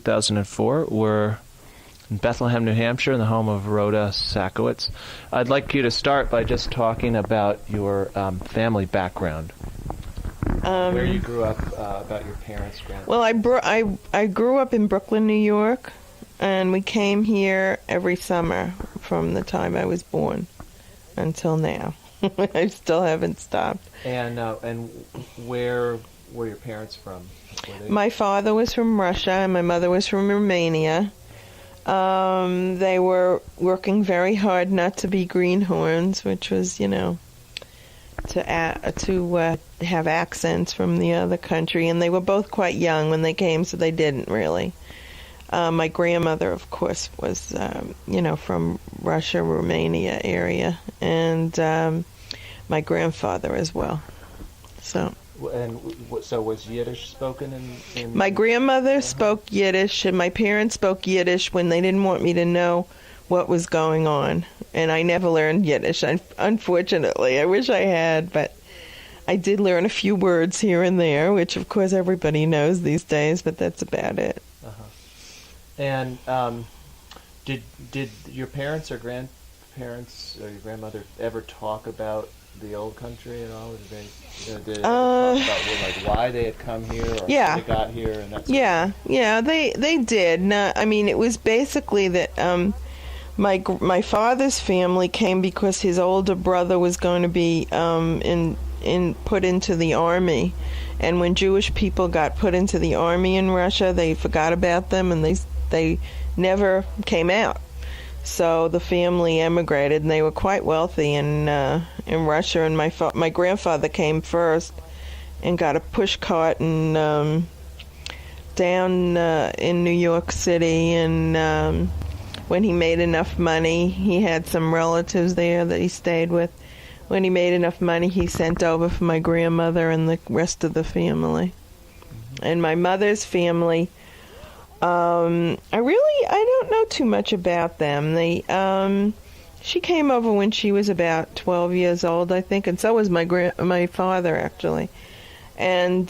2004. We're in Bethlehem, New Hampshire, in the home of Rhoda Sakowitz. I'd like you to start by just talking about your family background, where you grew up, about your parents' grandparents. Well, I grew up in Brooklyn, New York, and we came here every summer from the time I was born until now. I still haven't stopped. And where were your parents from? My father was from Russia, and my mother was from Romania. They were working very hard not to be greenhorns, which was, to have accents from the other country. And they were both quite young when they came, so they didn't really. My grandmother, of course, was, from Russia, Romania area, and my grandfather as well. So was Yiddish spoken in my grandmother spoke Yiddish, and my parents spoke Yiddish when they didn't want me to know what was going on. And I never learned Yiddish, unfortunately. I wish I had, but I did learn a few words here and there, which of course everybody knows these days, but that's about it. Uh-huh. And did your parents or grandparents or your grandmother ever talk about the old country at all? Did they talk about why they had come here or how they got here and that sort of thing? They did. No, I mean, it was basically that my father's family came because his older brother was going to be put into the army, and when Jewish people got put into the army in Russia, they forgot about them and they never came out. So the family emigrated, and they were quite wealthy in Russia. And my grandfather came first and got a push cart and down in New York City. And when he made enough money, he had some relatives there that he stayed with. When he made enough money, he sent over for my grandmother and the rest of the family. Mm-hmm. And my mother's family, I don't know too much about them. She came over when she was about 12 years old, I think, and so was my father, actually. And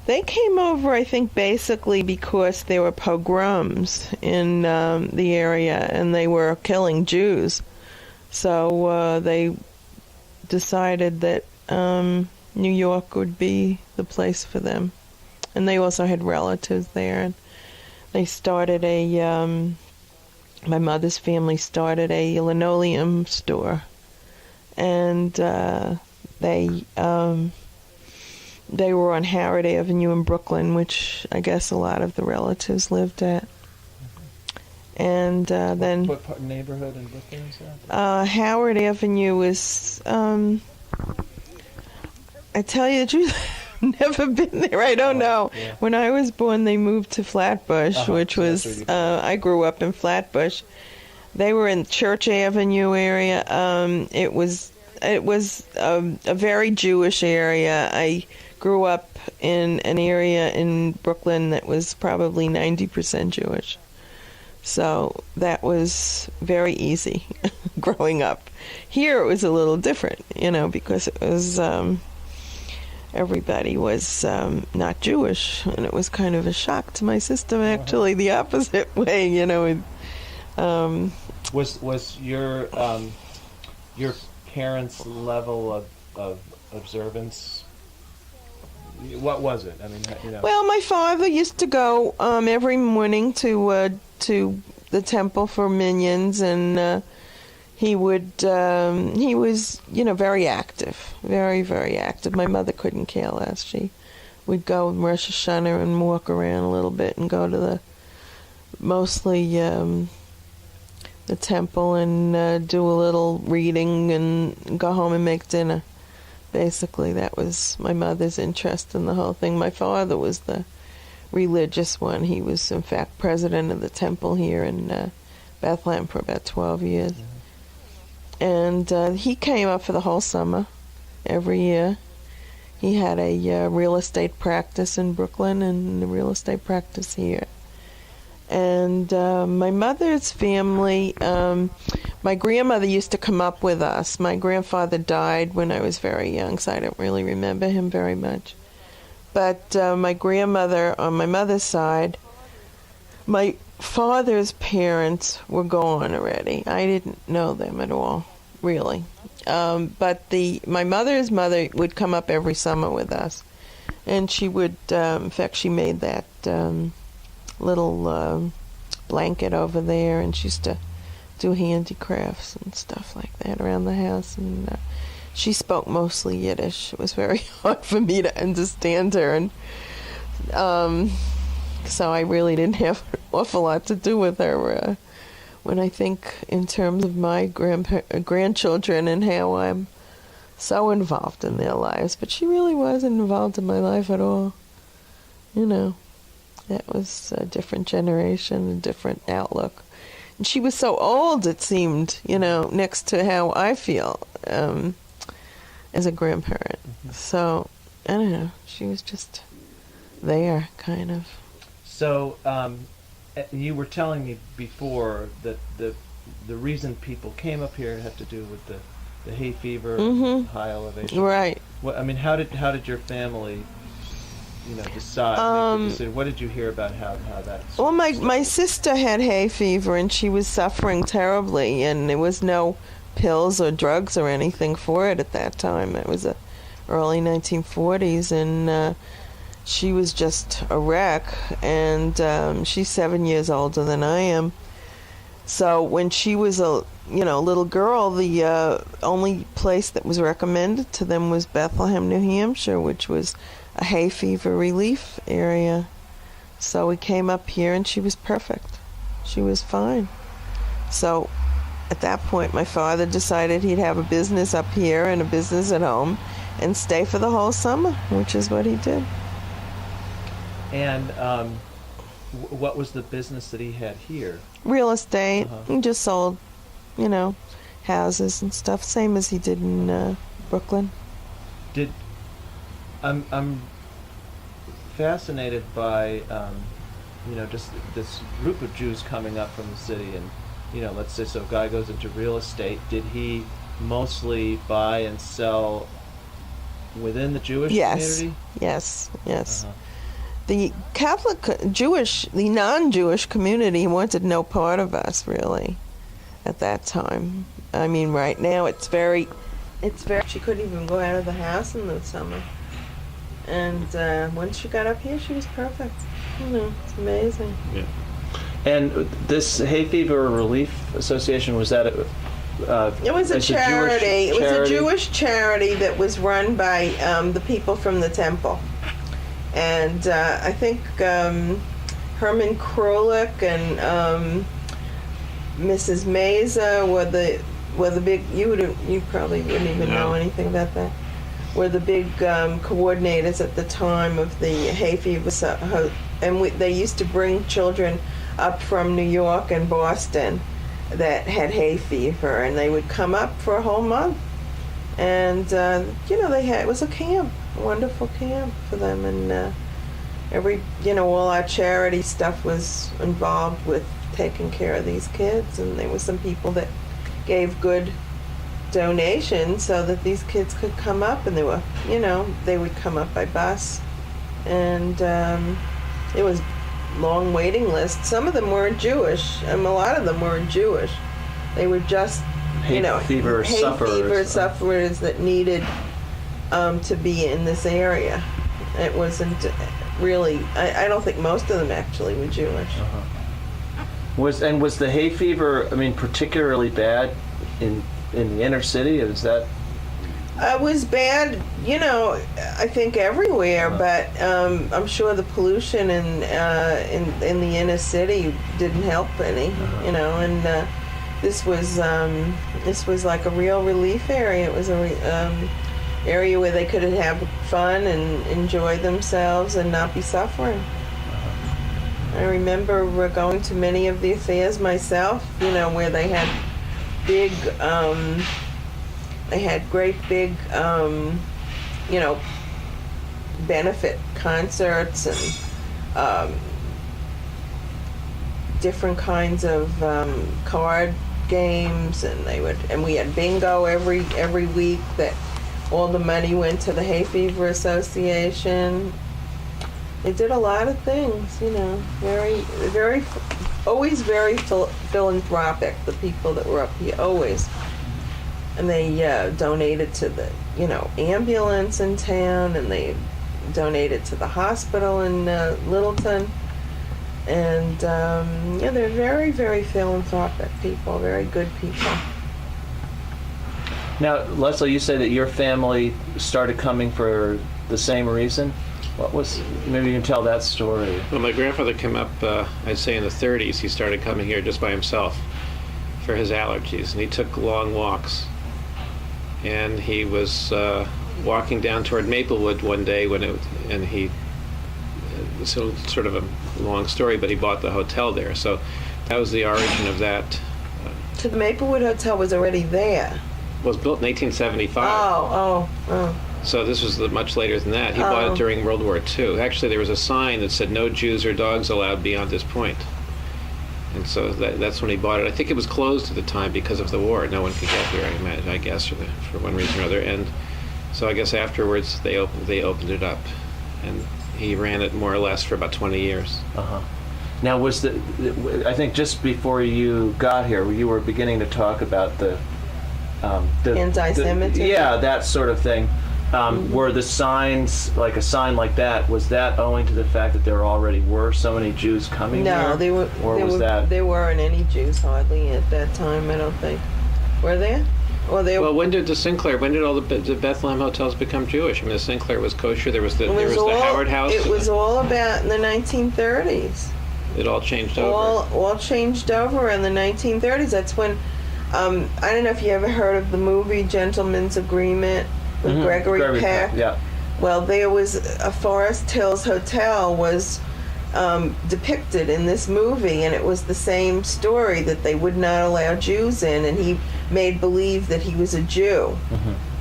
they came over, I think, basically because there were pogroms in the area, and they were killing Jews. So they decided that New York would be the place for them. And they also had relatives there. And they started my mother's family started a linoleum store. And they were on Howard Avenue in Brooklyn, which I guess a lot of the relatives lived at. And then... What part, neighborhood in Brooklyn is that? Howard Avenue is... I tell you the truth... Never been there. I don't know. Yeah. When I was born, they moved to Flatbush, which was I grew up in Flatbush. They were in Church Avenue area. It was a very Jewish area. I grew up in an area in Brooklyn that was probably 90% Jewish. So that was very easy growing up. Here it was a little different, because it was everybody was not Jewish, and it was kind of a shock to my system, actually, the opposite way, Was your parents' level of observance, what was it? I mean, Well, my father used to go every morning to the temple for minions, and he was, very active, very, very active. My mother couldn't care less. She would go in Rosh Hashanah and walk around a little bit and go to mostly the temple and do a little reading and go home and make dinner. Basically, that was my mother's interest in the whole thing. My father was the religious one. He was, in fact, president of the temple here in Bethlehem for about 12 years. Mm-hmm. And he came up for the whole summer, every year. He had a real estate practice in Brooklyn and a real estate practice here. And my mother's family, my grandmother used to come up with us. My grandfather died when I was very young, so I don't really remember him very much. But my grandmother on my mother's side, my father's parents were gone already. I didn't know them at all, really. But my mother's mother would come up every summer with us. And she would, in fact, she made that little blanket over there, and she used to do handicrafts and stuff like that around the house. And she spoke mostly Yiddish. It was very hard for me to understand her, and so I really didn't have an awful lot to do with her when I think in terms of my grandchildren and how I'm so involved in their lives. But she really wasn't involved in my life at all. You know, that was a different generation, a different outlook. And she was so old, it seemed, you know, next to how I feel as a grandparent. So, I don't know, she was just there, kind of. So, you were telling me before that the reason people came up here had to do with the hay fever, high elevation. Right. What, I mean, how did your family, you know, decide? Make the decision? What did you hear about how that's? Well, my sister had hay fever, and she was suffering terribly, and there was no pills or drugs or anything for it at that time. It was the early 1940s, and she was just a wreck. And she's 7 years older than I am. So when she was a little girl, the only place that was recommended to them was Bethlehem, New Hampshire, which was a hay fever relief area. So we came up here, and she was perfect. She was fine. So at that point, my father decided he'd have a business up here and a business at home and stay for the whole summer, which is what he did. And what was the business that he had here? Real estate. He just sold, houses and stuff, same as he did in Brooklyn. I'm fascinated by just this group of Jews coming up from the city, and let's say so a guy goes into real estate. Did he mostly buy and sell within the Jewish community? Yes. The the non-Jewish community wanted no part of us, really, at that time. I mean, right now it's very, she couldn't even go out of the house in the summer. And once she got up here, she was perfect. It's amazing. Yeah. And this Hay Fever Relief Association, was that it was a charity. It was a Jewish charity that was run by the people from the temple. And I think Herman Krolik and Mrs. Meza were the big. You probably wouldn't even know anything about that. Were the big coordinators at the time of the hay fever, and they used to bring children up from New York and Boston that had hay fever, and they would come up for a whole month. And it was a camp, a wonderful camp for them, and all our charity stuff was involved with taking care of these kids, and there were some people that gave good donations so that these kids could come up, and they would come up by bus, and it was long waiting lists. Some of them weren't Jewish, and a lot of them weren't Jewish. They were just hay fever sufferers that needed to be in this area. It wasn't really. I don't think most of them actually were Jewish. Was the hay fever, particularly bad in the inner city? Is that? It was bad, I think everywhere, but I'm sure the pollution in the inner city didn't help any, and this was like a real relief area. It was a area where they could have fun and enjoy themselves and not be suffering. I remember going to many of the affairs myself, where they had big, great big, benefit concerts and different kinds of card games, and we had bingo every week. That all the money went to the Hay Fever Association, They did a lot of things, you know, always very philanthropic, the people that were up here, always. And they donated to the, you know, ambulance in town, and they donated to the hospital in Littleton. And, yeah, they're very, very philanthropic people, very good people. Now, Leslie, you say that your family started coming for the same reason. What was, maybe you can tell that story. Well, my grandfather came up, I'd say in the 30s. He started coming here just by himself for his allergies, and he took long walks. And he was walking down toward Maplewood one day and he, so sort of a long story, but he bought the hotel there. So that was the origin of that. So the Maplewood Hotel was already there. Was built in 1875. Oh. So this was much later than that. He bought it during World War II. Actually, there was a sign that said, "No Jews or dogs allowed beyond this point." And so that's when he bought it. I think it was closed at the time because of the war. No one could get here, I guess, for one reason or other. And so I guess afterwards they opened it up, and he ran it more or less for about 20 years. Uh-huh. Now, I think just before you got here, you were beginning to talk about the anti-Semitism. Yeah, that sort of thing. Were the signs, like a sign like that, was that owing to the fact that there already were so many Jews coming here? No, there weren't any Jews hardly at that time, I don't think. Were there? Well, when did all the Bethlehem hotels become Jewish? I mean, the Sinclair was kosher. There was the Howard House. It was all about in the 1930s. It all changed over. All changed over in the 1930s. That's when, I don't know if you ever heard of the movie Gentleman's Agreement with Gregory Peck. Yeah. Well, there was a Forest Hills Hotel was depicted in this movie, and it was the same story that they would not allow Jews in, and he made believe that he was a Jew,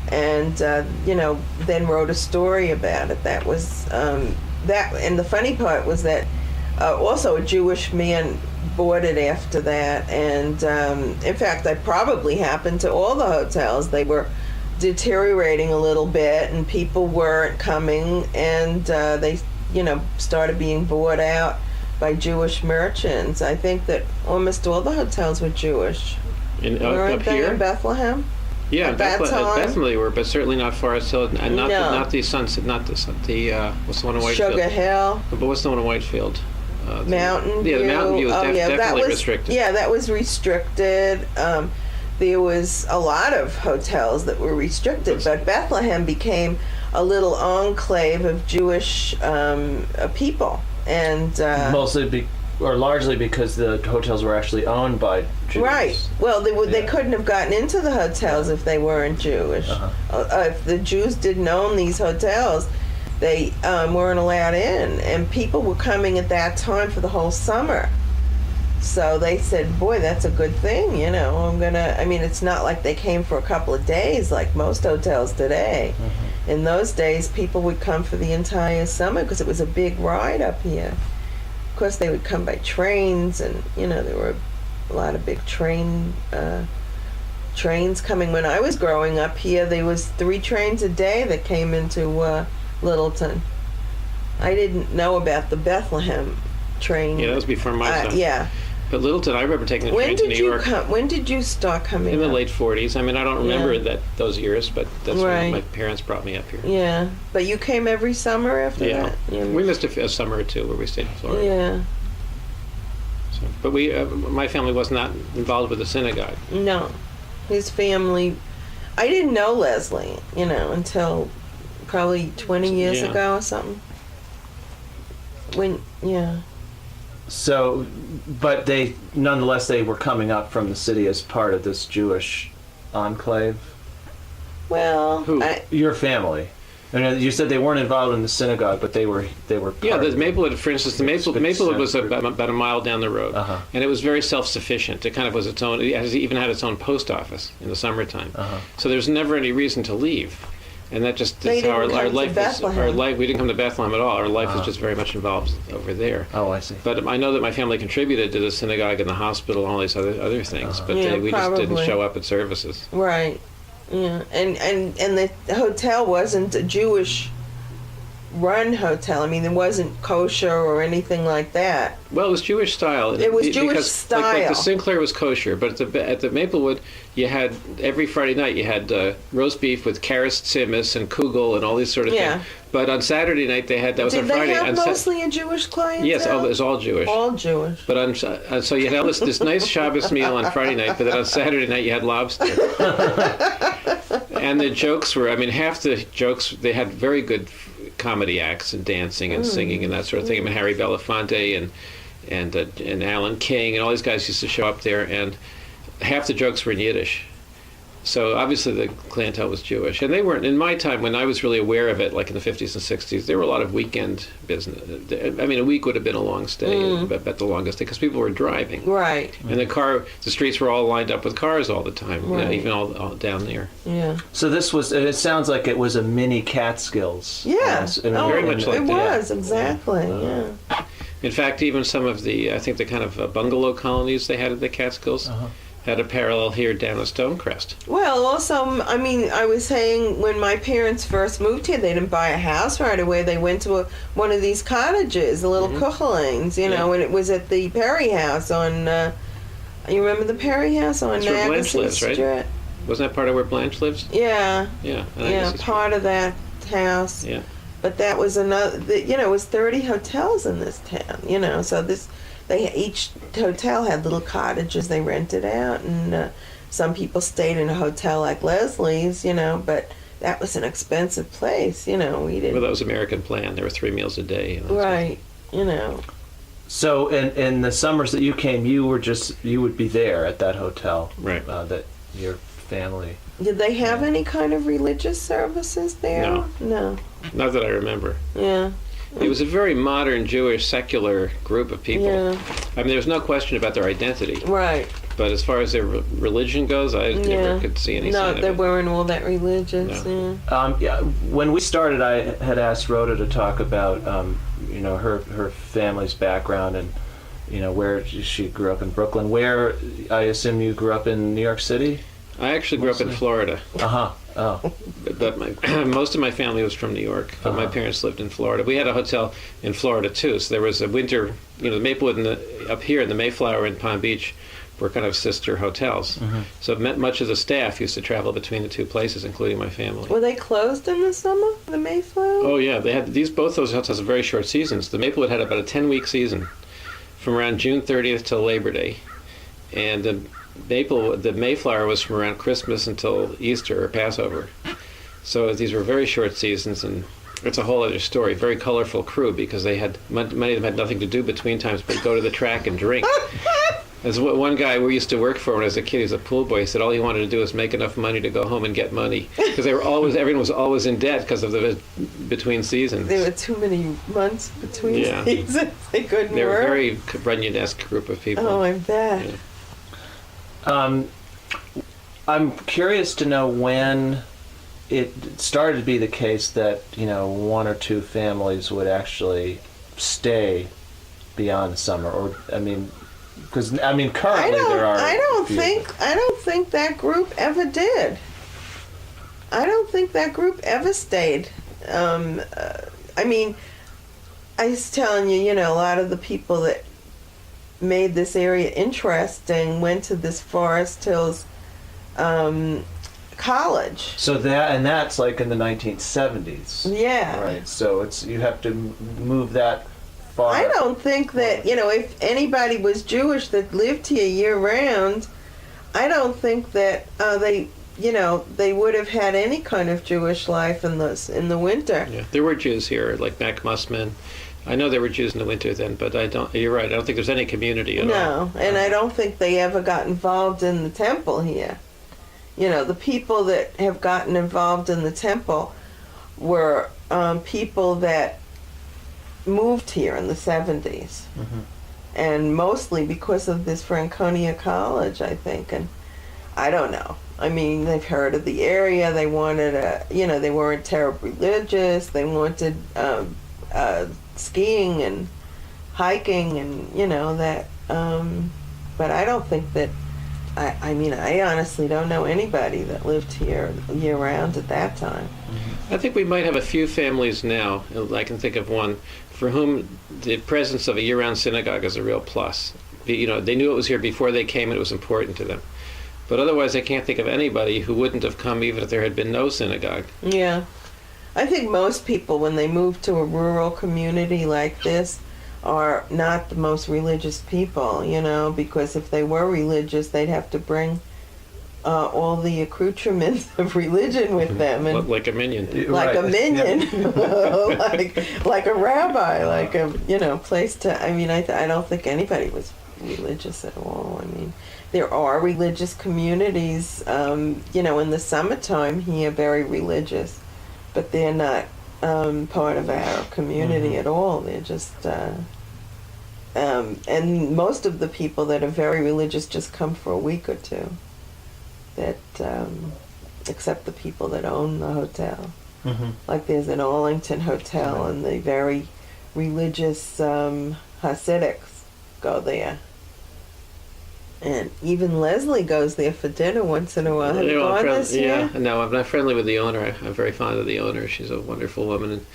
and then wrote a story about it. That was that, and the funny part was that also a Jewish man bought it after that, and in fact, that probably happened to all the hotels. They were deteriorating a little bit, and people weren't coming, and they started being bought out by Jewish merchants. I think that almost all the hotels were Jewish. Up here in Bethlehem? Yeah, Bethlehem they were, but certainly not Forest Hill, and not the Sunset, what's the one in Whitefield? Sugar Hill. But what's the one in Whitefield? Mountain View. Yeah, the Mountain View was definitely restricted. Yeah, that was restricted. There was a lot of hotels that were restricted, but Bethlehem became a little enclave of Jewish people, and largely because the hotels were actually owned by Jews. Right. Well, they couldn't have gotten into the hotels if they weren't Jewish. If the Jews didn't own these hotels, they weren't allowed in, and people were coming at that time for the whole summer. So they said, boy, that's a good thing, it's not like they came for a couple of days like most hotels today. In those days, people would come for the entire summer because it was a big ride up here. Of course, they would come by trains, and, there were a lot of big trains coming. When I was growing up here, there was 3 trains a day that came into Littleton. I didn't know about the Bethlehem train. Yeah, that was before my time. Yeah. But Littleton, I remember taking the train to New York. When did you start coming in the up? late 40s. I mean, I don't remember those years, but that's when my parents brought me up here. Yeah. But you came every summer after that? Yeah. We missed a summer or two where we stayed in Florida. Yeah. So, but my family was not involved with the synagogue. No. His family... I didn't know Leslie, until probably 20 years ago or something. So, but nonetheless, they were coming up from the city as part of this Jewish enclave? Well, your family. And you said they weren't involved in the synagogue, but they were part the Maplewood, for instance, Maplewood was about a mile down the road, and it was very self-sufficient. It kind of was its own. It even had its own post office in the summertime. So there's never any reason to leave. And that just is how our life was. Our life, we didn't come to Bethlehem at all. Our life was just very much involved over there. Oh, I see. But I know that my family contributed to the synagogue and the hospital and all these other things. But we just didn't show up at services. Right. Yeah. And the hotel wasn't a Jewish run hotel. I mean, it wasn't kosher or anything like that. Well, it was Jewish style. It was Jewish because, style. Like the Sinclair was kosher, but at the Maplewood, you had every Friday night you had roast beef with karas tzimmus and kugel and all these sort of things. But on Saturday night they had that was Did on Friday. Did they have mostly a Jewish clientele? Yes, it was all Jewish. All Jewish. But so you had this nice Shabbos meal on Friday night, but then on Saturday night you had lobster. And the jokes were, I mean, half the jokes, they had very good comedy acts and dancing and singing and that sort of thing. I mean, Harry Belafonte and Alan King and all these guys used to show up there, and half the jokes were in Yiddish. So obviously the clientele was Jewish, and they weren't, in my time when I was really aware of it, like in the 50s and 60s, there were a lot of weekend business. I mean, a week would have been a long stay, at the longest, because people were driving. Right. And the streets were all lined up with cars all the time, right. Even all down there. Yeah. So it sounds like it was a mini Catskills. Yeah. Very much like it that. was, exactly, yeah. In fact, even some of I think the kind of bungalow colonies they had at the Catskills had a parallel here down at Stonecrest. Well, also, I mean, I was saying when my parents first moved here, they didn't buy a house right away. They went to one of these cottages, the little kuchelings, and it was at the Perry House on, you remember the Perry House on That's where Blanche lives, Street? Right? Wasn't that part of where Blanche lives? Yeah. Yeah. Part of that house. Yeah. But that was another, it was 30 hotels in this town, so each hotel had little cottages they rented out, and some people stayed in a hotel like Leslie's, but that was an expensive place, we didn't. Well, that was American plan. There were 3 meals a day. Right, So in the summers that you came, you would be there at that hotel. Right. That your family. Did they have any kind of religious services there? No. Not that I remember. Yeah. It was a very modern Jewish secular group of people. Yeah. I mean, there's no question about their identity. Right. But as far as their religion goes, I never could see any sign of it. No, they weren't all that religious. No. Yeah. When we started, I had asked Rhoda to talk about, her family's background and, where she grew up in Brooklyn. Where, I assume you grew up in New York City? I actually grew up in Florida. Oh. But most of my family was from New York, but my parents lived in Florida. We had a hotel in Florida too, so there was a winter, the Maplewood up here in the Mayflower in Palm Beach were kind of sister hotels. So much of the staff used to travel between the two places, including my family. Were they closed in the summer, the Mayflower? Oh yeah, they had both those hotels had very short seasons. The Maplewood had about a 10-week season from around June 30th till Labor Day, and the Mayflower was from around Christmas until Easter or Passover. So these were very short seasons, and it's a whole other story. Very colorful crew, because they had many of them had nothing to do between times but go to the track and drink. As one guy we used to work for when I was a kid, he was a pool boy. He said all he wanted to do was make enough money to go home and get money, because everyone was always in debt because of the between seasons. There were too many months between seasons. They couldn't work. They were a very Runyon-esque group of people. Oh, I bet. Yeah. I'm curious to know when it started to be the case that, one or two families would actually stay beyond the summer, or, because, currently there are I don't few, think that group ever did. I don't think that group ever stayed. I was telling you, a lot of the people that made this area interesting went to this Forest Hills college. So that's like in the 1970s. Yeah. Right. So you have to move that far. I don't think that, if anybody was Jewish that lived here year round, I don't think that they would have had any kind of Jewish life in the winter. Yeah, there were Jews here, like Mac Mussman. I know there were Jews in the winter then, but you're right, I don't think there's any community at all. No, and I don't think they ever got involved in the temple here. The people that have gotten involved in the temple were people that moved here in the 70s. And mostly because of this Franconia College, I think. And I don't know. They've heard of the area. They wanted they weren't terribly religious. They wanted skiing and hiking and, that. But I don't think that I mean, I honestly don't know anybody that lived here year-round at that time. I think we might have a few families now, I can think of one, for whom the presence of a year-round synagogue is a real plus. You know, they knew it was here before they came and it was important to them. But otherwise, I can't think of anybody who wouldn't have come even if there had been no synagogue. Yeah. I think most people, when they move to a rural community like this, are not the most religious people, you know, because if they were religious, they'd have to bring all the accoutrements of religion with them, and Like a minion. like Right. a minion, Yeah. like a rabbi, like a place to. I mean, I don't think anybody was religious at all. I mean, there are religious communities, you know, in the summertime here, very religious, but they're not part of our community at all. They're just. And most of the people that are very religious just come for a week or two. That, except the people that own the hotel. Mm-hmm. Like there's an Arlington hotel, and the very religious Hasidics go there. And even Leslie goes there for dinner once in a while. Have you gone this year? Yeah, no, I'm not friendly with the owner. I'm very fond of the owner. She's a wonderful woman. And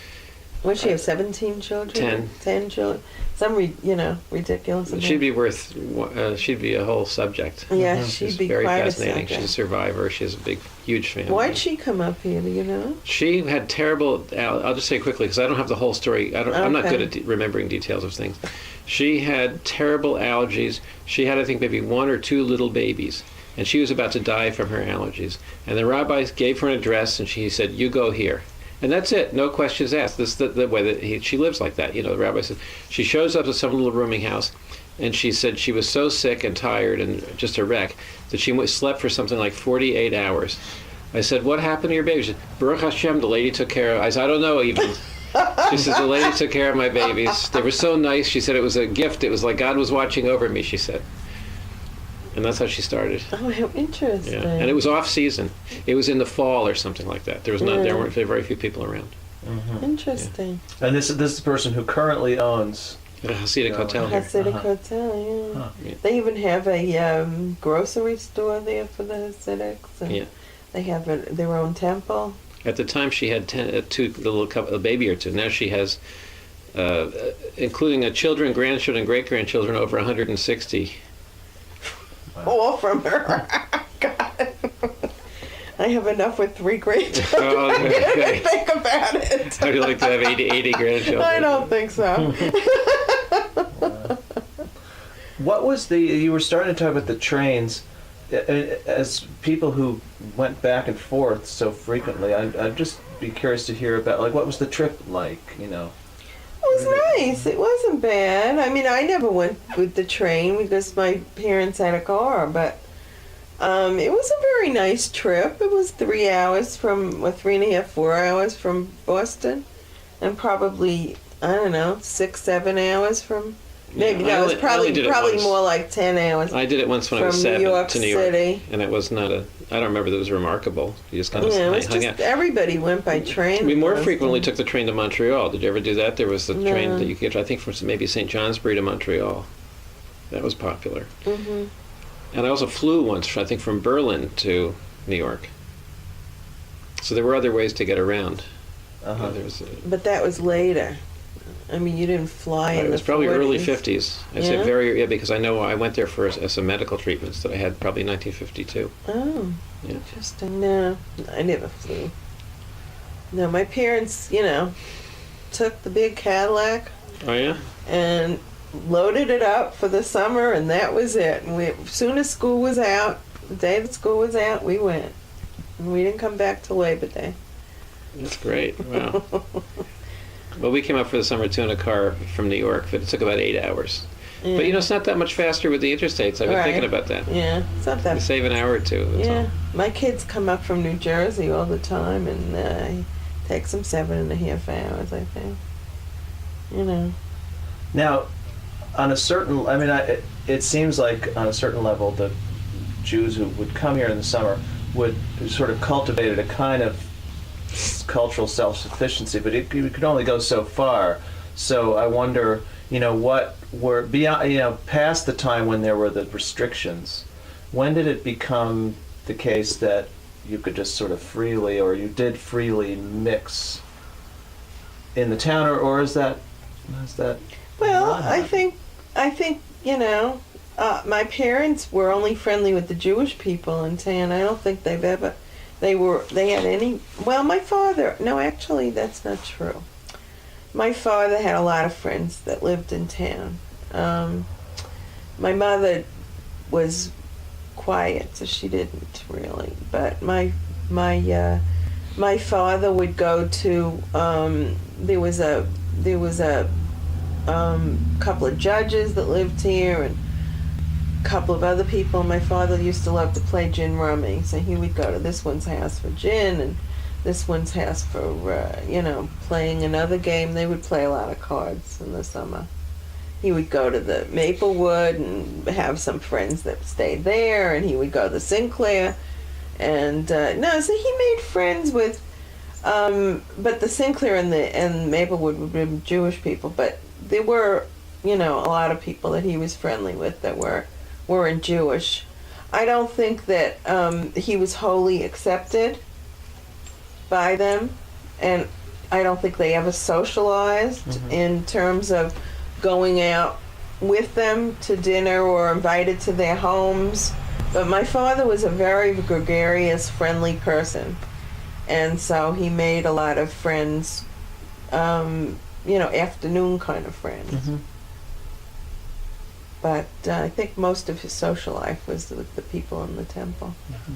What, she have 17 children? 10. 10 children. Some, ridiculous. she'd be she'd be a whole subject. Yeah, She's she'd be very quite fascinating. a She's a subject. survivor. She has a huge family. Why'd she come up here, do you know? She had terrible. I'll just say quickly because I don't have the whole story. I'm not Okay. good at remembering details of things. She had terrible allergies. She had, I think, maybe 1 or 2 little babies, and she was about to die from her allergies. And the rabbi gave her an address, and she said, "You go here." And that's it. No questions asked. This is the way that she lives like that. You know, the rabbi said, she shows up to some little rooming house, and she said she was so sick and tired and just a wreck that she slept for something like 48 hours. I said, "What happened to your baby?" She said, "Baruch Hashem, the lady took care of." I said, "I don't know even." She says, "The lady took care of my babies. They were so nice." She said, "It was a gift. It was like God was watching over me," she said. And that's how she started. Oh, how interesting. Yeah. And it was off season. It was in the fall or something like that. There weren't very few people around. Mm-hmm. Interesting. And this is the person who currently owns. A Hasidic hotel here. Hasidic Uh-huh. Hotel, yeah. Huh. Yeah. They even have a grocery store there for the Hasidics. And Yeah. they have their own temple. At the time, she had a baby or two. Now she has, including children, grandchildren, great-grandchildren, over 160. All from her. God. I have enough with 3 grandchildren. Oh, okay. Think about it. How do you like to have 80 grandchildren? I don't think so. What was you were starting to talk about the trains. As people who went back and forth so frequently, I'd just be curious to hear about, like, what was the trip like, you know? It was nice. It wasn't bad. I mean, I never went with the train because my parents had a car, but it was a very nice trip. It was 3 hours 3.5, 4 hours from Boston, and probably, I don't know, 6, 7 hours from. Maybe Yeah, that was I only did it probably once. more like 10 hours. I did it once when I was From 7 New York to New York, City. and it was not I don't remember that it was remarkable. You just kind of Yeah, it was hung just out. everybody went by train. We in more Boston. frequently took the train to Montreal. Did you ever do that? There was the train No. that you could get, I think, from maybe St. Johnsbury to Montreal. That was popular. Mm-hmm. And I also flew once, I think, from Berlin to New York. So there were other ways to get around. Uh-huh. There was, But that was later. I mean, you didn't fly in it the was probably early 40s. 50s. I'd Yeah? say because I know I went there for some medical treatments that I had probably in 1952. Oh, Yeah. interesting. No, I never flew. No, my parents, took the big Cadillac Oh, yeah? and loaded it up for the summer, and that was it. And as soon as school was out, the day that school was out, we went. And we didn't come back till Labor Day. That's great. Wow. Well, we came up for the summer too in a car from New York, but it took about 8 hours. Yeah. But it's not that much faster with the interstates. I've been Right. thinking about that. Yeah, it's not You that. save an hour or two. That's Yeah, all. my kids come up from New Jersey all the time, and it takes them 7.5 hours, I think. Now, on a certain, it seems like on a certain level, the Jews who would come here in the summer would sort of cultivated a kind of cultural self-sufficiency, but it could only go so far. So I wonder, what were beyond, past the time when there were the restrictions, when did it become the case that you could just sort of freely, or you did freely mix in the town, or is that Well, not I happening? think my parents were only friendly with the Jewish people in town. I don't think they had any. Well, my father. No, actually, that's not true. My father had a lot of friends that lived in town. My mother was quiet, so she didn't really. But my father would go to. There was a couple of judges that lived here and a couple of other people. My father used to love to play gin rummy, so he would go to this one's house for gin and this one's house for playing another game. They would play a lot of cards in the summer. He would go to the Maplewood and have some friends that stayed there, and he would go to Sinclair. And so he made friends with but the Sinclair and Maplewood would be Jewish people, but there were, a lot of people that he was friendly with that weren't Jewish. I don't think that he was wholly accepted by them, and I don't think they ever socialized in terms of going out with them to dinner or invited to their homes. But my father was a very gregarious, friendly person. And so he made a lot of friends, afternoon kind of friends. Mm-hmm. But I think most of his social life was with the people in the temple,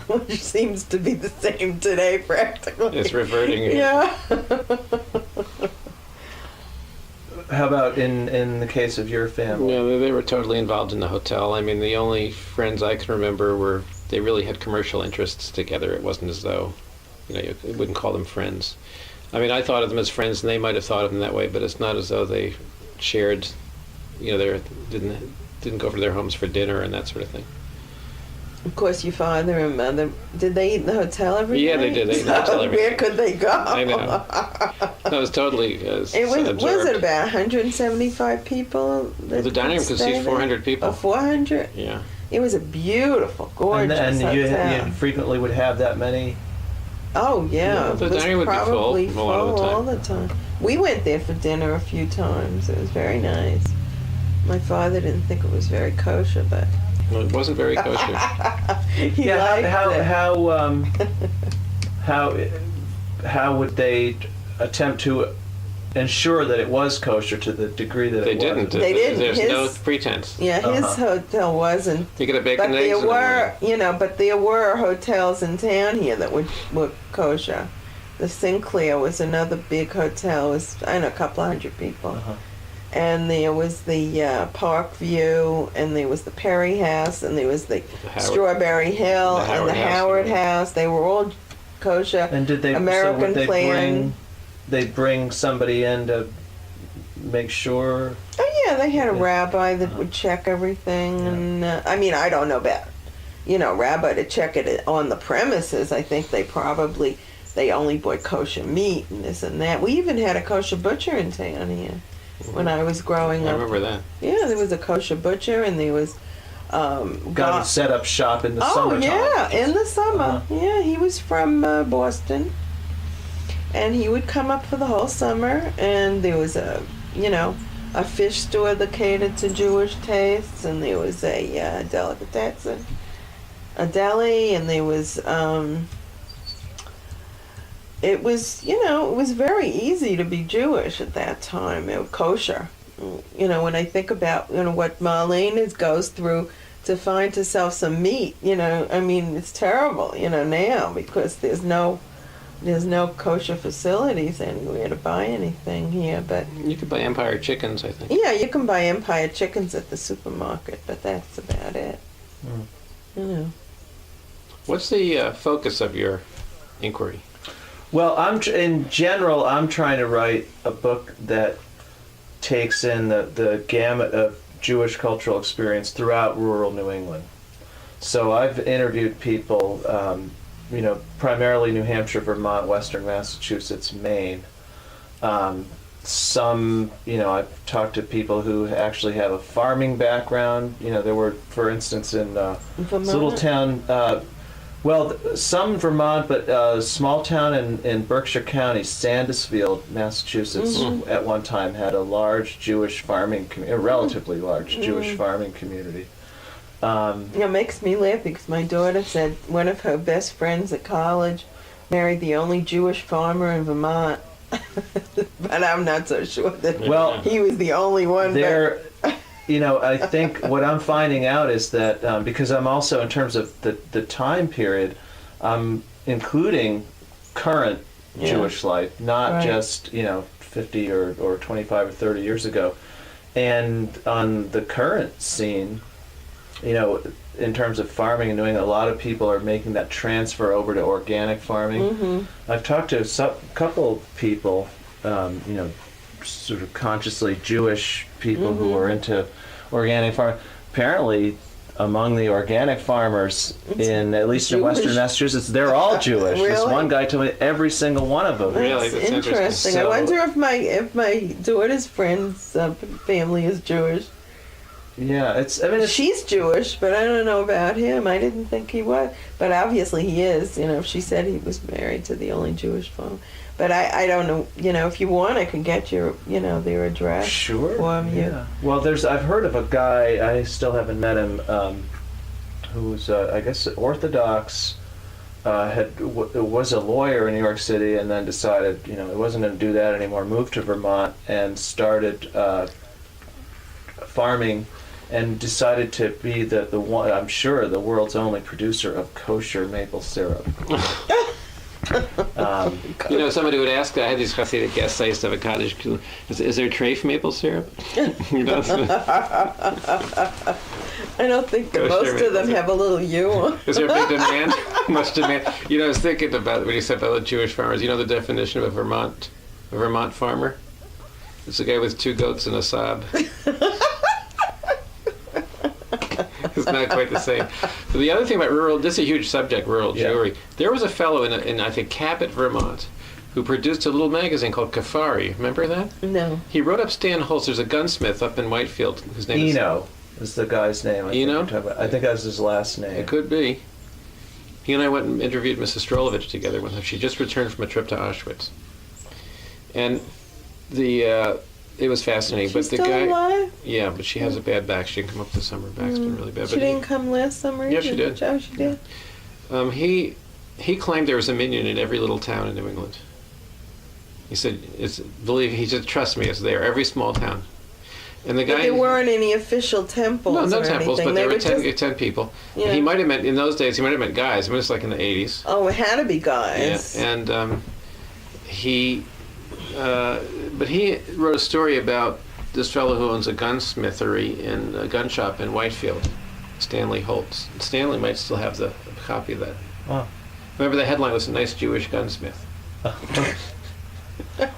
which seems to be the same today practically. It's reverting. Yeah. How about in the case of your family? Yeah, they were totally involved in the hotel. I mean, the only friends I can remember they really had commercial interests together. It wasn't as though, you wouldn't call them friends. I mean, I thought of them as friends, and they might have thought of them that way, but it's not as though they shared, they didn't go over to their homes for dinner and that sort of thing. Of course, your father and mother, did they eat in the hotel every Yeah, night? they did. They ate in the hotel every Where night. could they go? I know. No, it was totally Was absorbed. it about 175 people? The dining room could seat 400 people. Oh, 400? Yeah. It was a beautiful, gorgeous and hotel. you frequently would have that many? Oh, yeah. The It was dining room would be full probably a lot of the time. all the time. We went there for dinner a few times. It was very nice. My father didn't think it was very kosher, but Well, it wasn't very kosher. he liked it. How would they attempt to ensure that it was kosher to the degree that They it didn't. was? They didn't. There's no His- pretense. Yeah, his Uh-huh. hotel wasn't. You get a bacon But and eggs there in the were, morning. but there were hotels in town here that were kosher. The Sinclair was another big hotel. It was, a couple of hundred people. Uh-huh. And there was the Park View, and there was the Perry House, and there was the Howard- Strawberry Hill, the and Howard the House, Howard yeah. House. They were all kosher. And did they American so would they plan. bring somebody in to make sure? Oh yeah, they had a Yeah. rabbi that Uh-huh. would check everything, Yeah. and I don't know about, rabbi to check it on the premises. I think they only bought kosher meat and this and that. We even had a kosher butcher in town here when I was growing I up. remember that. Yeah, there was a kosher butcher, and there was. Got to set up shop in the Oh summertime. yeah, in the summer. Uh-huh. Yeah, he was from Boston, and he would come up for the whole summer. And there was a fish store that catered to Jewish tastes, and there was a delicatessen, a deli, and there was. It was very easy to be Jewish at that time. It was kosher. When I think about what Marlene goes through to find herself some meat, it's terrible, now, because there's no kosher facilities anywhere to buy anything here. But You could buy Empire chickens, I think. yeah, you can buy Empire chickens at the supermarket, but that's about it. Mm. What's the focus of your inquiry? Well, in general, I'm trying to write a book that takes in the gamut of Jewish cultural experience throughout rural New England. So I've interviewed people, primarily New Hampshire, Vermont, Western Massachusetts, Maine, some, I've talked to people who actually have a farming background. There were, for instance, in this little town, some Vermont, but a small town in Berkshire County, Sandusfield, Massachusetts, at one time had a large Jewish farming community, a relatively large Jewish farming community. It makes me laugh because my daughter said one of her best friends at college married the only Jewish farmer in Vermont. But I'm not so sure that he was the only one. I think what I'm finding out is that because I'm also, in terms of the time period, I'm including current Jewish life, not just 50 or 25 or 30 years ago. And on the current scene, in terms of farming and doing, a lot of people are making that transfer over to organic farming. I've talked to a couple of people, sort of consciously Jewish people who are into organic farming. Apparently, among the organic farmers at least in Western Massachusetts, they're all Jewish. Really? This one guy told me every single one of them. Really? That's interesting. I wonder if my daughter's friend's family is Jewish. Yeah, she's Jewish, but I don't know about him. I didn't think he was, but obviously he is. She said he was married to the only Jewish farmer. But I don't know. If you want, I can get your their address. Sure. For you. Yeah. Well, I've heard of a guy. I still haven't met him. Who's I guess Orthodox. Was a lawyer in New York City, and then decided he wasn't going to do that anymore. Moved to Vermont and started farming. And decided to be the one, I'm sure, the world's only producer of kosher maple syrup. Somebody would ask, I had these Hasidic guests, I used to have a cottage, is there treif maple syrup? I don't think most of them have a little U. Is there a big demand? Much demand. I was thinking about when you said about the Jewish farmers, the definition of a Vermont farmer? It's a guy with 2 goats and a Saab. It's not quite the same. But the other thing about this is a huge subject, rural Jewry. There was a fellow in I think, Cabot, Vermont, who produced a little magazine called Kafari. Remember that? No. He wrote up Stan Holster's a gunsmith up in Whitefield. His name is the guy's name. I think that's his last name. It could be. He and I went and interviewed Mrs. Strolovich together with her. She just returned from a trip to Auschwitz. And it was fascinating. She's but the still guy, alive? Yeah, but she has a bad back. She didn't come up this summer. Back's been really bad. She didn't come last summer either? Yeah, she did. Oh, she did? He claimed there was a minion in every little town in New England. He said, he said, trust me, it's there. Every small town. And the guy. But there weren't any official temples. No or temples, anything. but there were 10 people. Yeah. He might have meant, in those days, he might have meant guys. It was like in the 80s. Oh, it had to be guys. Yeah, and but he wrote a story about this fellow who owns a gunsmithery in a gun shop in Whitefield, Stanley Holtz. Stanley might still have the copy of that. Oh. Remember the headline was "A Nice Jewish Gunsmith."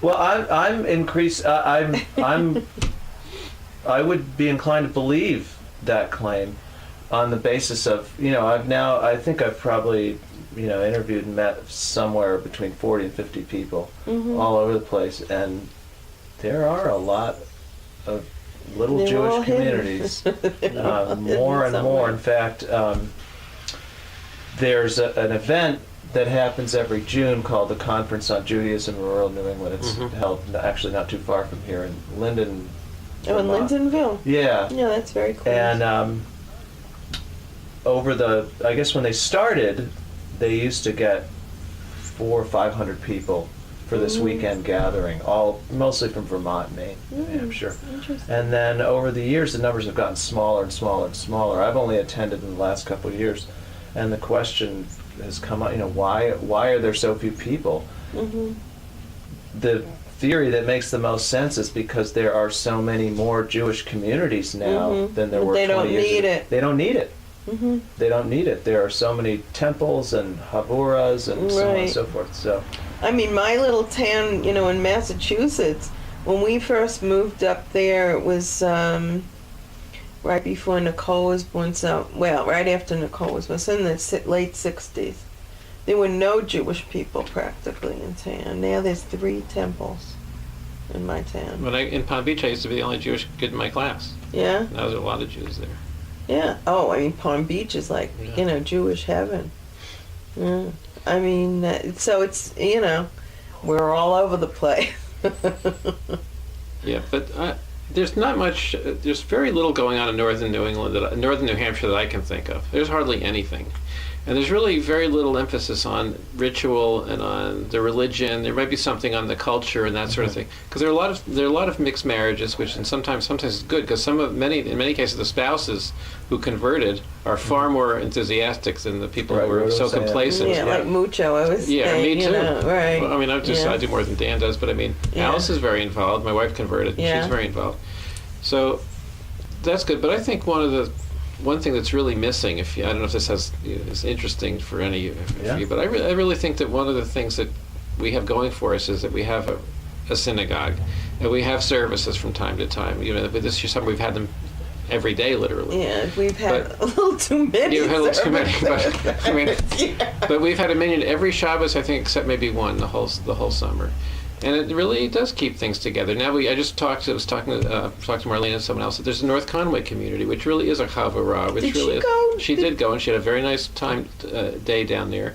Well, I would be inclined to believe that claim on the basis of, I think I've probably, interviewed and met somewhere between 40 and 50 people all over the place, and there are a lot of little Jewish communities, more and more. In fact, there's an event that happens every June called the Conference on Judaism in Rural New England. It's held actually not too far from here in Linden. Oh, in Lindenville? Yeah. Yeah, that's very cool. And I guess when they started, they used to get 400 or 500 people for this weekend gathering, all mostly from Vermont, Maine, New Hampshire. And then over the years, the numbers have gotten smaller and smaller and smaller. I've only attended in the last couple of years, and the question has come up, why are there so few people? The theory that makes the most sense is because there are so many more Jewish communities now than there were 20 years ago. They don't need it. They don't need it. There are so many temples and haburas and so on and so forth. So, I mean, my little town, in Massachusetts, when we first moved up there, it was right before Nicole was born. So, right after Nicole was born. So in the late 60s. There were no Jewish people practically in town. Now there's 3 temples. in my town. When in Palm Beach, I used to be the only Jewish kid in my class. Yeah? Now there's a lot of Jews there. Yeah. Oh, I mean, Palm Beach is like, Jewish heaven. Yeah. I mean, so it's, we're all over the place. Yeah, but there's not much, there's very little going on in northern New England, northern New Hampshire that I can think of. There's hardly anything. And there's really very little emphasis on ritual and on the religion. There might be something on the culture and that sort of thing. Because there are a lot of mixed marriages, which sometimes is good. Because in many cases, the spouses who converted are far more enthusiastic than the people who were so complacent. Yeah, like mucho. I was saying, me too. Right. Well, I mean, I do more than Dan does, but I mean, Alice is very involved. My wife converted. Yeah. She's very involved. So that's good. But I think one thing that's really missing, I don't know if this is interesting for any of you, but I really think that one of the things that we have going for us is that we have a synagogue, and we have services from time to time. This year summer we've had them every day, literally. Yeah, we've had a little too many. You've had a little too many, but we've had a million every Shabbos, I think, except maybe one the whole summer. And it really does keep things together. Now I was talking to Marlene and someone else. That there's a North Conway community, which really is a chavurah. Did she go? She did go, and she had a very nice day down there.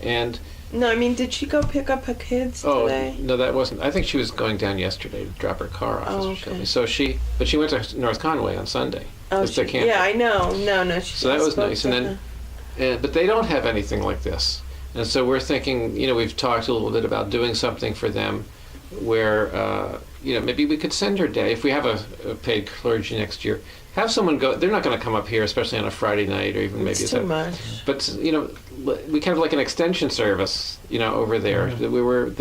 And no, I mean, did she go pick up her kids today? No, that wasn't. I think she was going down yesterday to drop her car off. Oh, okay. So she went to North Conway on Sunday. Oh, yeah, I know. No. So that was nice. And then, but they don't have anything like this. And so we're thinking, we've talked a little bit about doing something for them where, maybe we could send her day, if we have a paid clergy next year, have someone go. They're not going to come up here, especially on a Friday night or even maybe it's too much. But, we kind of like an extension service, over there that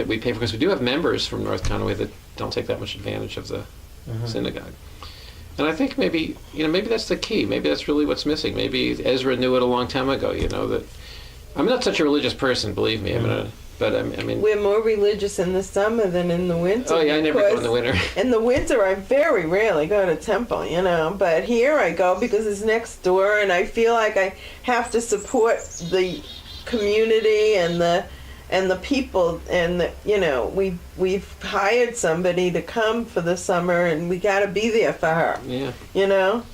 we pay for, because we do have members from North Conway that don't take that much advantage of the synagogue. And I think maybe that's the key. Maybe that's really what's missing. Maybe Ezra knew it a long time ago, that I'm not such a religious person, believe me. But I mean, we're more religious in the summer than in the winter. Oh yeah, I never go in the winter. In the winter, I very rarely go to temple, But here I go because it's next door, and I feel like I have to support the community and the people, and we've hired somebody to come for the summer, and we got to be there for her. Yeah.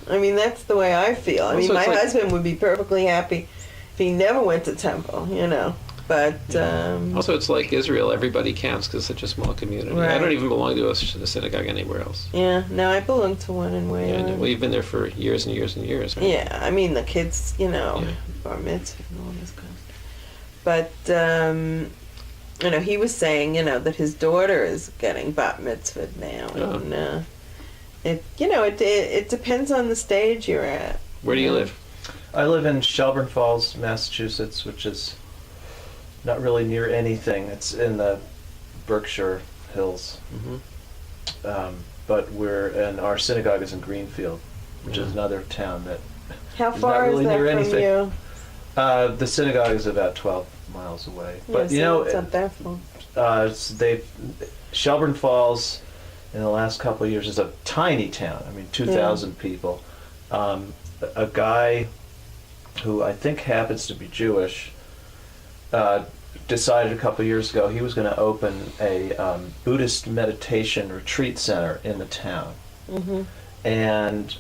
I mean, that's the way I feel. I mean, my husband would be perfectly happy if he never went to temple, But also, it's like Israel; everybody counts because it's such a small community. Right. I don't even belong to a synagogue anywhere else. Yeah, no, I belong to one in Wayland. Yeah, well, you've been there for years and years and years, right? Yeah, I mean the kids, bar mitzvah and all this kind of stuff. But he was saying, that his daughter is getting bat mitzvah now, and it depends on the stage you're at. Where do you live? I live in Shelburne Falls, Massachusetts, which is not really near anything. It's in the Berkshire Hills. But our synagogue is in Greenfield, which is another town that How is far not really is that near from anything. you? The synagogue is about 12 miles away. But it's not that far. Shelburne Falls in the last couple of years is a tiny town. I mean, 2,000 people. A guy who I think happens to be Jewish decided a couple of years ago he was going to open a Buddhist meditation retreat center in the town. And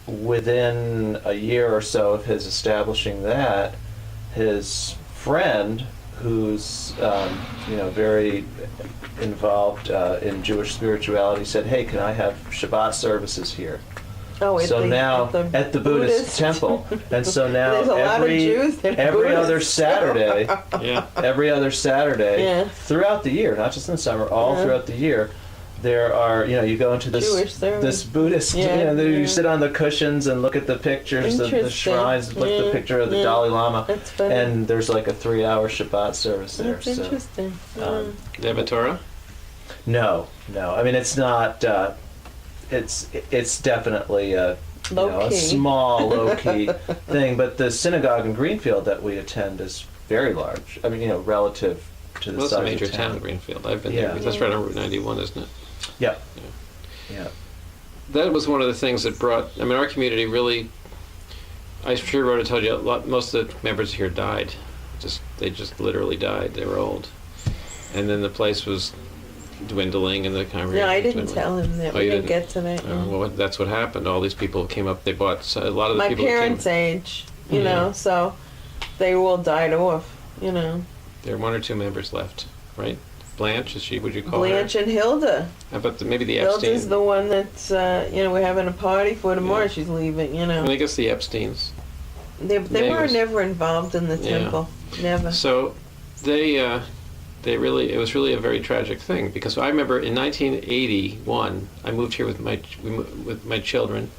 within a year or so of his establishing that, his friend, who's very involved in Jewish spirituality, said, "Hey, can I have Shabbat services here?" So now at the Buddhist temple, and so now every other Saturday, throughout the year, not just in the summer, all throughout the year, there are you go into this Buddhist, you sit on the cushions and look at the pictures of the shrines, look at the picture of the Dalai Lama, and there's like a 3-hour Shabbat service there. That's interesting. Do they have a Torah? No. I mean, it's not. It's definitely a small, low-key thing. But the synagogue in Greenfield that we attend is very large. I mean, relative to the size of town. It's a major town, Greenfield. I've been there. That's right on Route 91, isn't it? Yeah. That was one of the things that brought. I mean, our community really. I'm sure Rhonda told you most of the members here died. They just literally died. They were old, and then the place was dwindling and the congregation. No, I didn't dwindling. tell him that. Oh, We you didn't get to that. Oh, well, that's what happened. All these people came up. They bought a lot of the My people. parents' age, you know, so they all died off, you know. There are one or two members left, right? Blanche, is she? Would you call Blanche her? and Hilda. But maybe the Epstein. Hilda's the one that's, you know, we're having a party for tomorrow. Yeah. She's leaving, you know. I guess the Epsteins. They were was- never involved in the Yeah. temple. Never. So they really, it was really a very tragic thing, because I remember in 1981 I moved here with my children.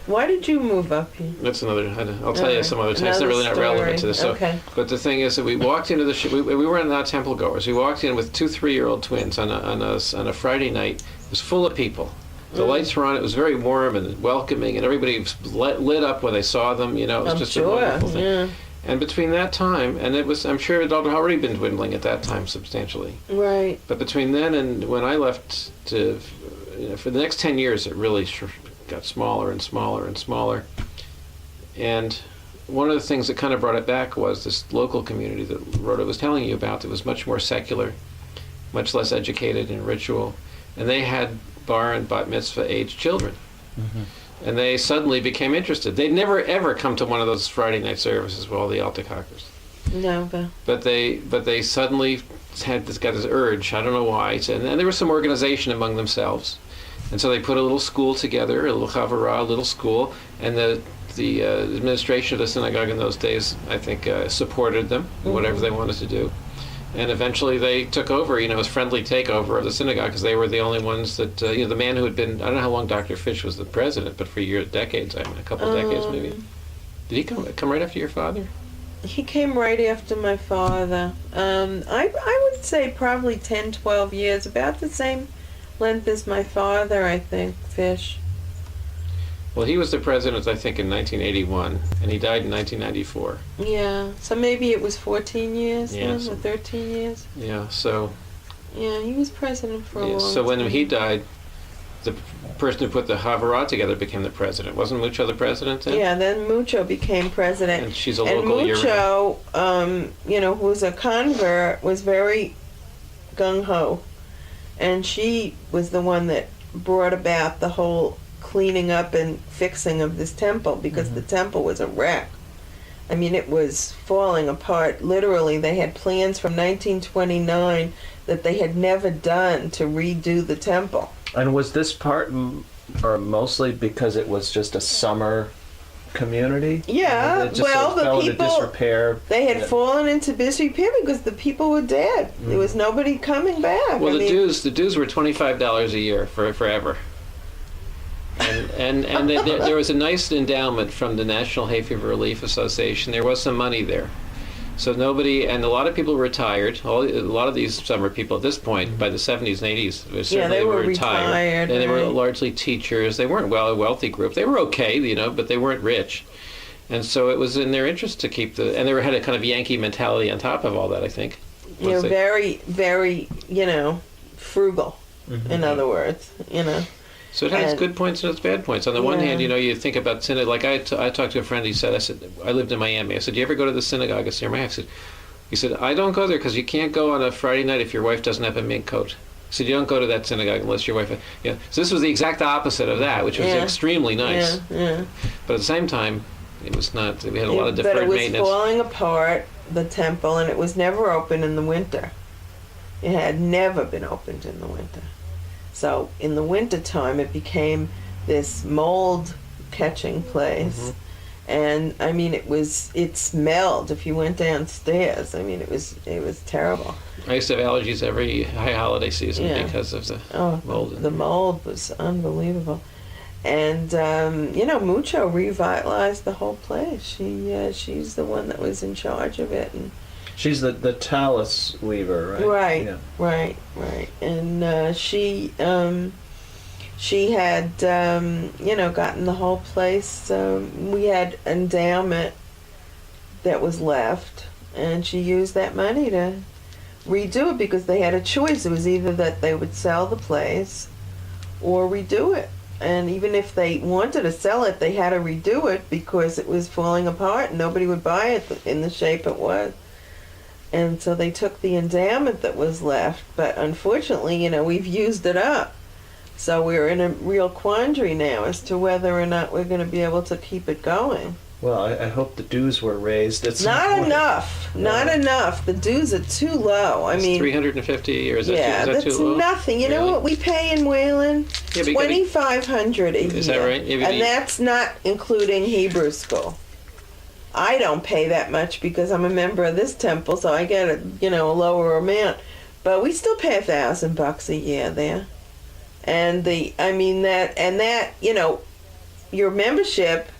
Why did you move up here? That's another. I'll tell you some other time. It's not really not relevant to this. So, Okay. but the thing is that we walked into we were not temple goers. We walked in with 2 3-year-old twins on a Friday night. It was full of people. The lights were on. It was very warm and welcoming, and everybody was lit up when they saw them. You know, it was I'm just sure. a wonderful thing. Yeah. And between that time, and I'm sure it had already been dwindling at that time substantially. Right. But between then and when I left for the next 10 years, it really got smaller and smaller and smaller. And one of the things that kind of brought it back was this local community that Rhoda was telling you about that was much more secular, much less educated in ritual. And they had bar and bat mitzvah age children. Mm-hmm. And they suddenly became interested. They'd never ever come to one of those Friday night services with all the Altacockers. No, But they suddenly got this urge, I don't know why, and there was some organization among themselves. And so they put a little school together, a little chavurah, a little school, and the administration of the synagogue in those days, I think, supported them, whatever they wanted to do. And eventually they took over, it was friendly takeover of the synagogue, because they were the only ones that, the man who had been, I don't know how long Dr. Fish was the president, but for decades, a couple decades maybe. Did he come right after your father? he came right after my father. I would say probably 10, 12 years, about the same length as my father, I think, Fish. Well, he was the president, I think, in 1981, and he died in 1994. Yeah, so maybe it was 14 years Yeah, then, or 13 years. Yeah, so... Yeah, he was president for a long time. So when he died, the person who put the Havarah together became the president. Wasn't Mucho the president then? Yeah, then Mucho became president. And she's a local year-round. And Mucho, who was a convert, was very gung-ho. And she was the one that brought about the whole cleaning up and fixing of this temple, because the temple was a wreck. I mean, it was falling apart. Literally, they had plans from 1929 that they had never done to redo the temple. And was this part or mostly because it was just a summer community? Yeah, It just well, sort of fell the into people, disrepair. they had Yeah. fallen into disrepair because the people were dead. There was nobody coming back. Well, I mean, the dues were $25 a year for forever. And there was a nice endowment from the National Hay Fever Relief Association. There was some money there. So and a lot of people retired. A lot of these summer people at this point, by the 70s and 80s, certainly they were retired. retired, And they were right. largely teachers. They weren't a wealthy group. They were okay, but they weren't rich. And so it was in their interest to keep and they had a kind of Yankee mentality on top of all that, I think. very, very, frugal, in other words, So it has good points and its bad points. On the one hand, you think about synagogue. Like I talked to a friend. I said, I lived in Miami. I said, do you ever go to the synagogue? I said, he said, I don't go there because you can't go on a Friday night if your wife doesn't have a mink coat. He said, you don't go to that synagogue unless your wife. Yeah. So this was the exact opposite of that, which was extremely nice. Yeah. But at the same time, it was not. We had a lot of deferred but it was maintenance. falling apart, the temple, and it was never open in the winter. It had never been opened in the winter. So in the winter time, it became this mold catching place, and I mean it smelled if you went downstairs. I mean it was terrible. I used to have allergies every high holiday season because of the mold. The mold was unbelievable, and Mucho revitalized the whole place. She's the one that was in charge of it, and. She's the talus weaver, right? Right, Yeah. right. And she had, gotten the whole place. We had endowment that was left, and she used that money to redo it because they had a choice. It was either that they would sell the place or redo it. And even if they wanted to sell it, they had to redo it because it was falling apart and nobody would buy it in the shape it was. And so they took the endowment that was left, but unfortunately, we've used it up. So we're in a real quandary now as to whether or not we're going to be able to keep it going. Well, I hope the dues were raised at some Not point. enough. Not enough. The dues are too low. I mean, 350, or is that yeah, too, is that that's too low? nothing. You know Really? what we pay in Wayland? Yeah, but you gotta- $2,500 a year. Is that right? Yeah, but And you- that's not including Hebrew school. I don't pay that much because I'm a member of this temple, so I get a lower amount. But we still pay $1,000 a year there. And your membership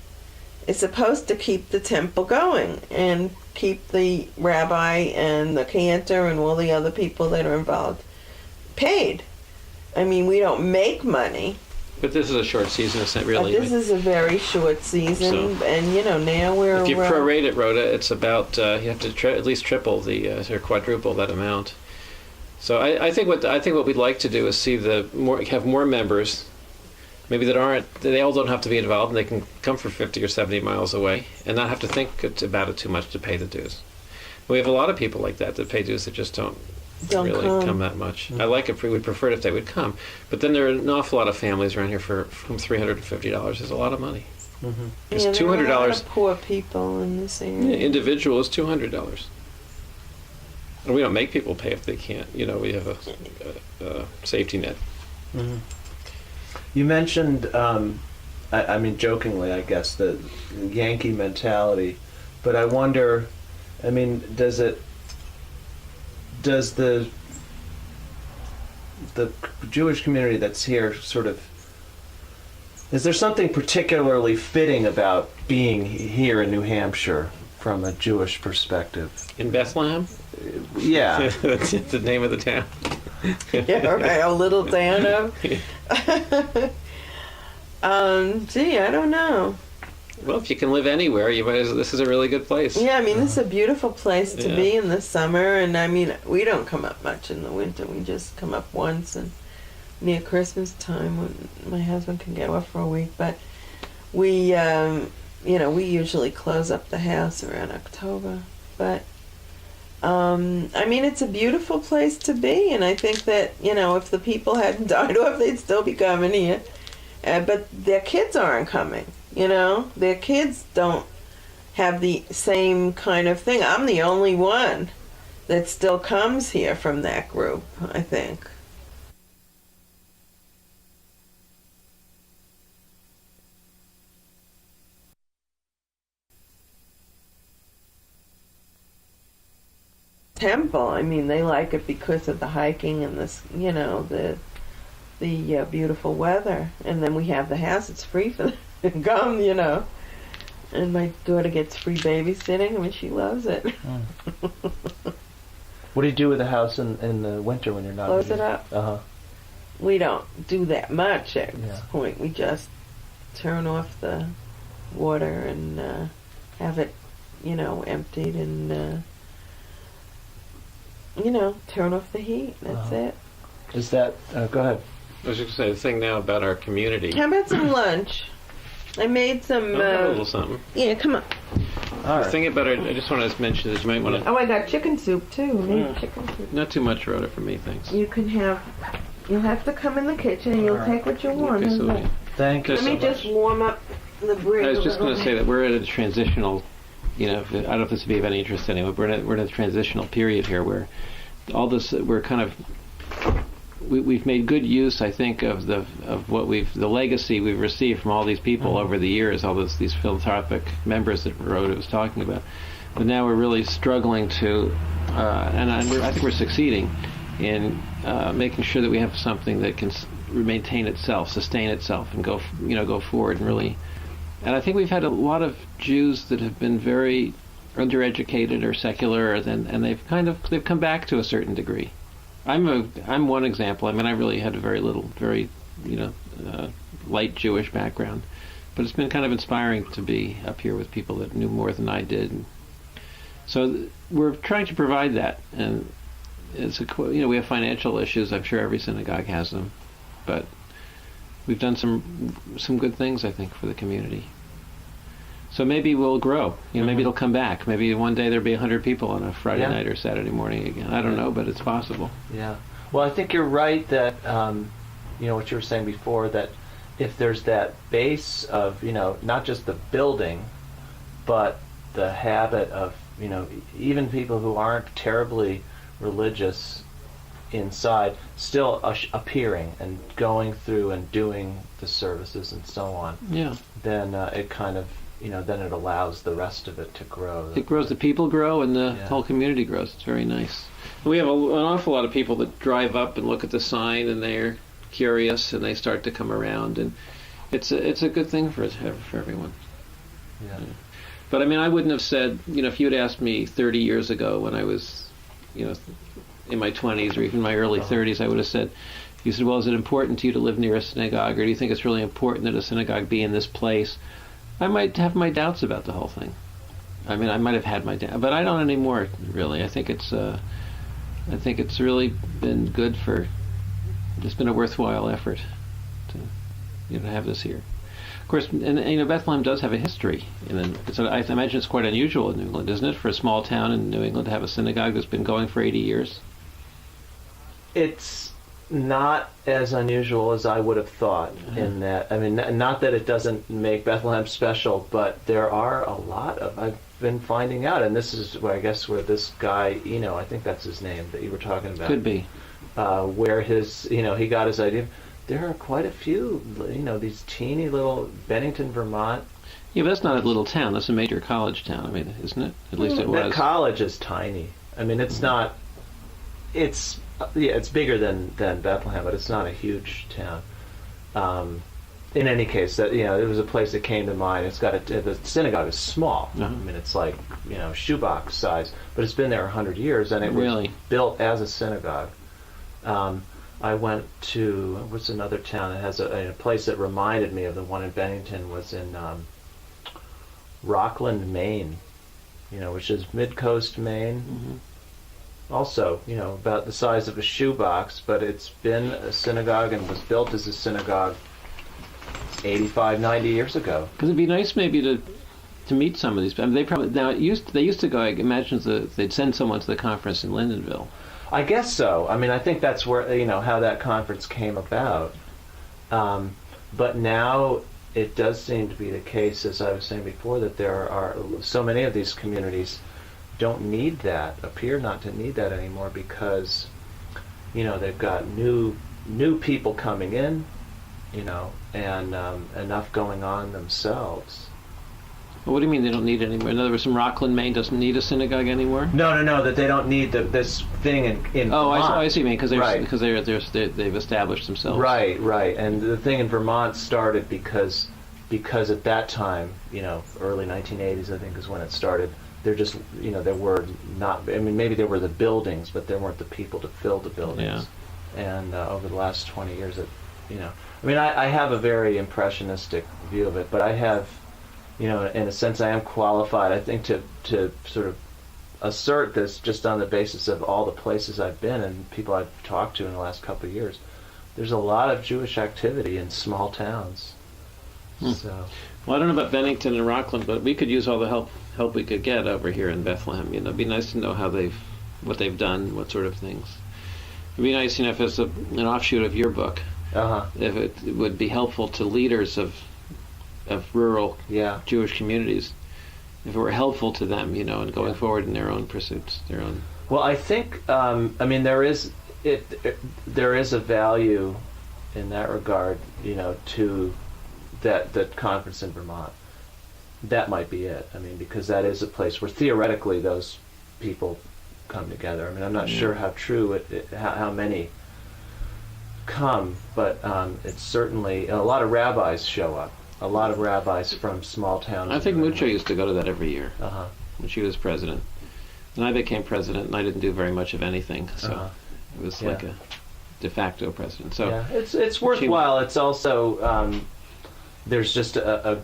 is supposed to keep the temple going and keep the rabbi and the cantor and all the other people that are involved paid. I mean, we don't make money, But this is a short season, isn't it, really? but this is a very short season, So- and now we're. If you prorate it, Rhoda, it's about you have to at least triple or quadruple that amount. So I think what we'd like to do is see have more members, maybe they all don't have to be involved, and they can come from 50 or 70 miles away and not have to think about it too much to pay the dues. We have a lot of people like that pay dues that just don't really come that much. Mm-hmm. I like it. We'd prefer it if they would come, but then there are an awful lot of families around here from $350 is a lot of money. Mm-hmm. It's there are a lot $200. of poor people in this area. Individual is $200. And we don't make people pay if they can't. We have a safety net. Mm-hmm. You mentioned, I mean, jokingly, I guess, the Yankee mentality, but I wonder, I mean, does the Jewish community that's here is there something particularly fitting about being here in New Hampshire from a Jewish perspective? In Bethlehem? Yeah. That's the name of the town. Yeah, right, a little town of. Gee, I don't know. Well, if you can live anywhere, this is a really good place. Yeah, I mean, this is a beautiful place to Yeah. be in the summer, and I mean, we don't come up much in the winter. We just come up once, and near Christmas time when my husband can get off for a week. But we, we usually close up the house around October. But I mean, it's a beautiful place to be, and I think that if the people hadn't died off, they'd still be coming here. But their kids aren't coming. Their kids don't have the same kind of thing. I'm the only one that still comes here from that group, I think. Temple, I mean, they like it because of the hiking and this, the beautiful weather. And then we have the house, it's free for them to come, And my daughter gets free babysitting. I mean, she loves it. What do you do with the house in the winter when you're not Close here? it up. Uh-huh. We don't do that much at this Yeah. point. We just turn off the water and have it, emptied and, turn off the heat. That's it. Is that, go ahead. I was just going to say the thing now about our community. How about some lunch? I made some. I'll have a little something. Yeah, come on. All The right. thing about I just want to mention that you might want to. Oh, I got chicken soup too. Need Mm. chicken soup. Not too much, Rhoda, for me, thanks. You can have. You'll have to come in the kitchen and you'll All right. take what you want. Okay, so How's that? Thank you Let so me much. just warm up the bread. I was just going to say that we're at a transitional. I don't know if this would be of any interest to anyone. We're in a transitional period here where all this we're kind of. We've made good use, I think, of the legacy we've received from all these people over the years, all these philanthropic members that Rhoda was talking about. But now we're really struggling to, and I think we're succeeding in making sure that we have something that can maintain itself, sustain itself, and go forward and really. And I think we've had a lot of Jews that have been very undereducated or secular, and they've come back to a certain degree. I'm one example. I mean, I really had a very light Jewish background, but it's been kind of inspiring to be up here with people that knew more than I did. So we're trying to provide that, and we have financial issues. I'm sure every synagogue has them, but we've done some good things, I think, for the community. So maybe we'll grow. Maybe it'll come back. Maybe one day there'll be 100 people on a Friday night or Saturday morning again. I don't know, but it's possible. Yeah. Well, I think you're right that, what you were saying before, that if there's that base of, not just the building, but the habit of, even people who aren't terribly religious inside, still appearing and going through and doing the services and so on. Yeah. Then it kind of, then it allows the rest of it to grow. It grows, the people grow, and the whole community grows. It's very nice. We have an awful lot of people that drive up and look at the sign, and they're curious, and they start to come around, and it's a good thing for everyone. Yeah. But I wouldn't have said, if you had asked me 30 years ago when I was, in my 20s or even my early 30s, I would have said, you said, well, is it important to you to live near a synagogue, or do you think it's really important that a synagogue be in this place? I might have my doubts about the whole thing. I might have had my doubts, but I don't anymore, really. I think it's really been good it's been a worthwhile effort to have this here. Of course, and Bethlehem does have a history. I imagine it's quite unusual in New England, isn't it, for a small town in New England to have a synagogue that's been going for 80 years? It's not as unusual as I would have thought in that. Not that it doesn't make Bethlehem special, but there are a lot of, I've been finding out, and this is where I guess where this guy, I think that's his name that you were talking about. Could be. Where his, he got his idea. There are quite a few, these teeny little Bennington, Vermont. Yeah, but that's not a little town. That's a major college town, isn't it? At least it was. That college is tiny. It's not, it's bigger than Bethlehem, but it's not a huge town. In any case, that it was a place that came to mind. It's got the synagogue is small. It's like shoebox size, but it's been there 100 years, and it was built as a synagogue. I went to what's another town that has a place that reminded me of the one in Bennington was in Rockland, Maine. Which is mid-coast Maine. Mm-hmm. Also, about the size of a shoebox, but it's been a synagogue and was built as a synagogue 85, 90 years ago. Because it'd be nice maybe to meet some of these. They probably they used to go. I imagine they'd send someone to the conference in Lyndonville. I guess so. I think that's where how that conference came about. But now it does seem to be the case, as I was saying before, that there are so many of these communities don't need that, appear not to need that anymore, because they've got new people coming in, and enough going on themselves. Well, what do you mean they don't need it anymore? In other words, Rockland, Maine doesn't need a synagogue anymore? No, that they don't need this thing in Vermont. I see. Because they've established themselves. Right. And the thing in Vermont started because at that time, early 1980s, I think is when it started. There just, there were not. Maybe there were the buildings, but there weren't the people to fill the buildings. Yeah. And over the last 20 years, I have a very impressionistic view of it, but I have. In a sense, I am qualified, I think, to sort of assert this just on the basis of all the places I've been and people I've talked to in the last couple of years. There's a lot of Jewish activity in small towns. So, well, I don't know about Bennington and Rockland, but we could use all the help we could get over here in Bethlehem. It'd be nice to know what they've done, what sort of things. It'd be nice, if it's an offshoot of your book, if it would be helpful to leaders of rural Jewish communities, if it were helpful to them, and going forward in their own pursuits, their own. Well, I think, there is a value in that regard, to that conference in Vermont. That might be it. Because that is a place where theoretically those people come together. I'm not sure how true how many come, but it's certainly a lot of rabbis show up. A lot of rabbis from small towns. I think Mucho used to go to that every year when she was president. And I became president, and I didn't do very much of anything, so it was like a de facto president. So it's worthwhile. It's also there's just a